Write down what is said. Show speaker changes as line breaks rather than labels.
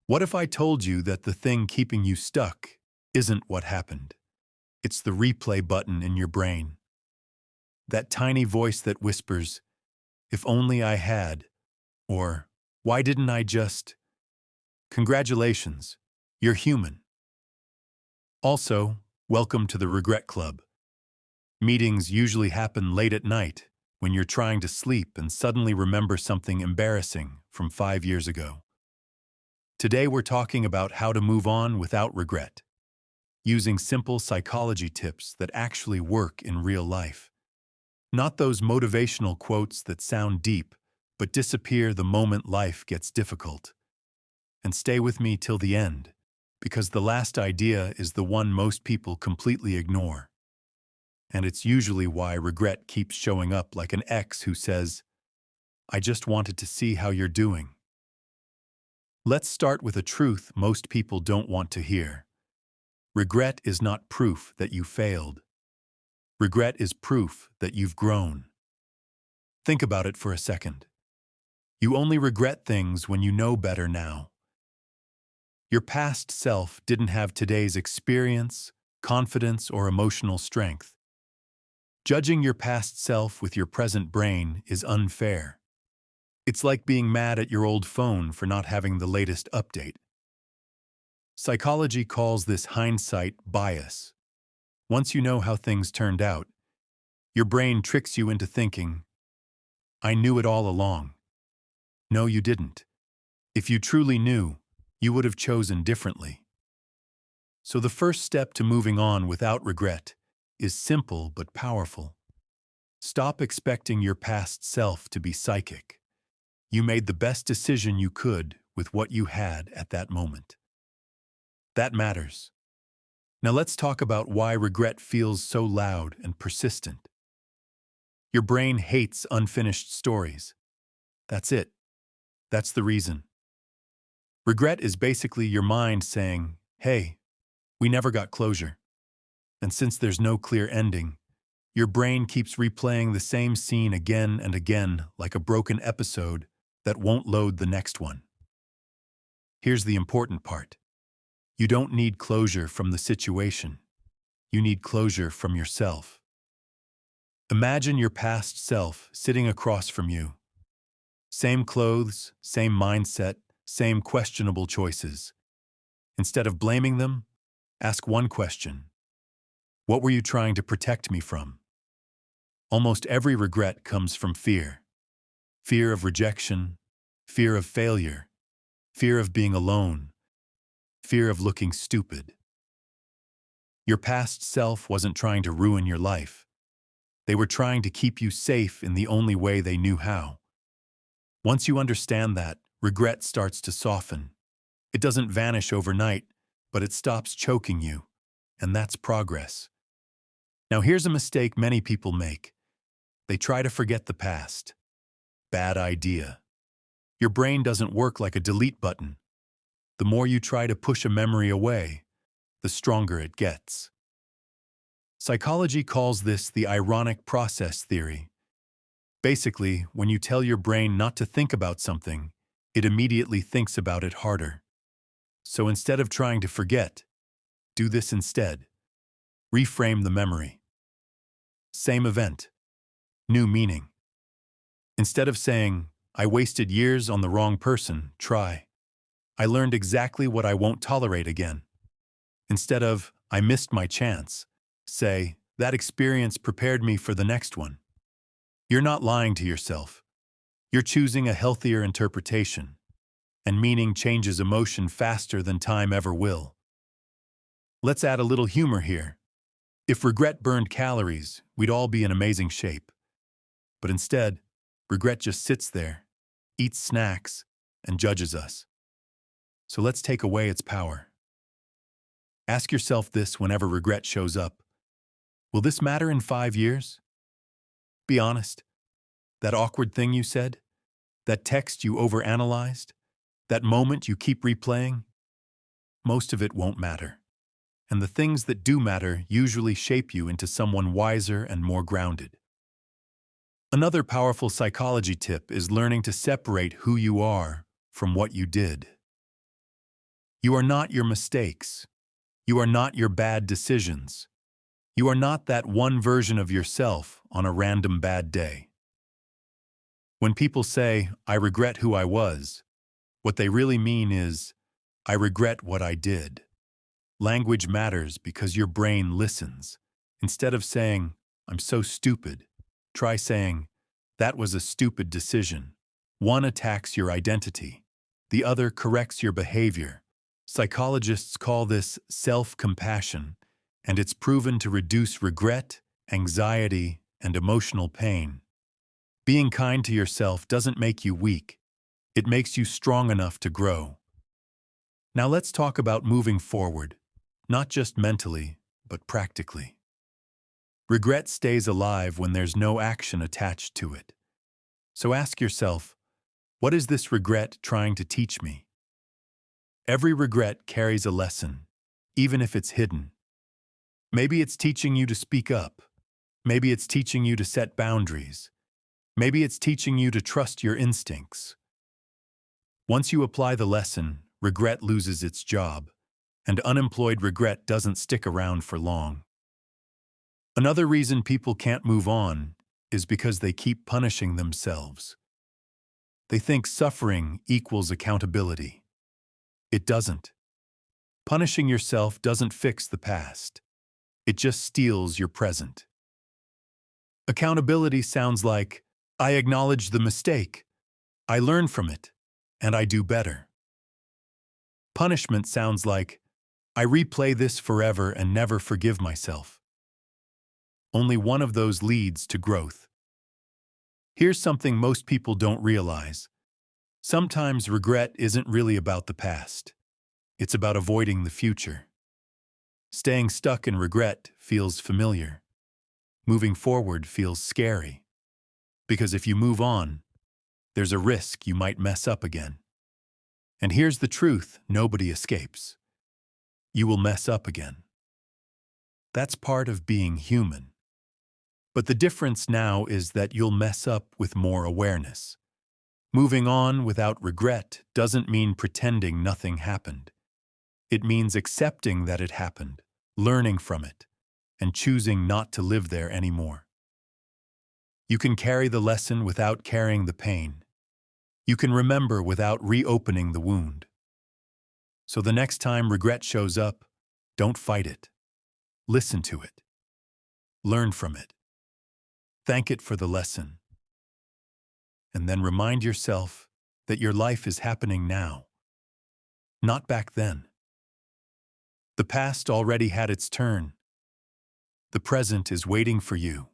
What if I told you that the thing keeping you stuck isn't what happened? It's the replay button in your brain. That tiny voice that whispers, if only I had, or why didn't I just? Congratulations, you're human. Also, welcome to the Regret Club. Meetings usually happen late at night when you're trying to sleep and suddenly remember something embarrassing from 5 years ago. Today we're talking about how to move on without regret, using simple psychology tips that actually work in real life. Not those motivational quotes that sound deep, but disappear the moment life gets difficult. And stay with me till the end, because the last idea is the one most people completely ignore. And it's usually why regret keeps showing up like an ex who says, I just wanted to see how you're doing. Let's start with a truth most people don't want to hear. Regret is not proof that you failed. Regret is proof that you've grown. Think about it for a second. You only regret things when you know better now. Your past self didn't have today's experience, confidence, or emotional strength. Judging your past self with your present brain is unfair. It's like being mad at your old phone for not having the latest update. Psychology calls this hindsight bias. Once you know how things turned out, your brain tricks you into thinking, I knew it all along. No, you didn't. If you truly knew, you would have chosen differently. So the first step to moving on without regret is simple but powerful. Stop expecting your past self to be psychic. You made the best decision you could with what you had at that moment. That matters. Now let's talk about why regret feels so loud and persistent. Your brain hates unfinished stories. That's it. That's the reason. Regret is basically your mind saying, hey, we never got closure. And since there's no clear ending, your brain keeps replaying the same scene again and again like a broken episode that won't load the next one. Here's the important part. You don't need closure from the situation. You need closure from yourself. Imagine your past self sitting across from you. Same clothes, same mindset, same questionable choices. Instead of blaming them, ask one question. What were you trying to protect me from? Almost every regret comes from fear. Fear of rejection, fear of failure, fear of being alone, fear of looking stupid. Your past self wasn't trying to ruin your life. They were trying to keep you safe in the only way they knew how. Once you understand that, regret starts to soften. It doesn't vanish overnight, but it stops choking you, and that's progress. Now here's a mistake many people make. They try to forget the past. Bad idea. Your brain doesn't work like a delete button. The more you try to push a memory away, the stronger it gets. Psychology calls this the ironic process theory. Basically, when you tell your brain not to think about something, it immediately thinks about it harder. So instead of trying to forget, do this instead. Reframe the memory. Same event, new meaning. Instead of saying, I wasted years on the wrong person, try, I learned exactly what I won't tolerate again. Instead of, I missed my chance, say, that experience prepared me for the next one. You're not lying to yourself. You're choosing a healthier interpretation, and meaning changes emotion faster than time ever will. Let's add a little humor here. If regret burned calories, we'd all be in amazing shape. But instead, regret just sits there, eats snacks, and judges us. So let's take away its power. Ask yourself this whenever regret shows up. Will this matter in 5 years? Be honest. That awkward thing you said? That text you overanalyzed? That moment you keep replaying? Most of it won't matter. And the things that do matter usually shape you into someone wiser and more grounded. Another powerful psychology tip is learning to separate who you are from what you did. You are not your mistakes. You are not your bad decisions. You are not that one version of yourself on a random bad day. When people say, "I regret who I was," what they really mean is, "I regret what I did." Language matters because your brain listens. Instead of saying, "I'm so stupid," try saying, "That was a stupid decision." One attacks your identity. The other corrects your behavior. Psychologists call this self-compassion, and it's proven to reduce regret, anxiety, and emotional pain. Being kind to yourself doesn't make you weak. It makes you strong enough to grow. Now let's talk about moving forward, not just mentally, but practically. Regret stays alive when there's no action attached to it. So ask yourself, what is this regret trying to teach me? Every regret carries a lesson, even if it's hidden. Maybe it's teaching you to speak up. Maybe it's teaching you to set boundaries. Maybe it's teaching you to trust your instincts. Once you apply the lesson, regret loses its job, and unemployed regret doesn't stick around for long. Another reason people can't move on is because they keep punishing themselves. They think suffering equals accountability. It doesn't. Punishing yourself doesn't fix the past. It just steals your present. Accountability sounds like, "I acknowledge the mistake, I learn from it, and I do better." Punishment sounds like, "I replay this forever and never forgive myself." Only one of those leads to growth. Here's something most people don't realize. Sometimes regret isn't really about the past. It's about avoiding the future. Staying stuck in regret feels familiar. Moving forward feels scary. Because if you move on, there's a risk you might mess up again. And here's the truth nobody escapes. You will mess up again. That's part of being human. But the difference now is that you'll mess up with more awareness. Moving on without regret doesn't mean pretending nothing happened. It means accepting that it happened, learning from it, and choosing not to live there anymore. You can carry the lesson without carrying the pain. You can remember without reopening the wound. So the next time regret shows up, don't fight it. Listen to it. Learn from it. Thank it for the lesson. And then remind yourself that your life is happening now, not back then. The past already had its turn. The present is waiting for you.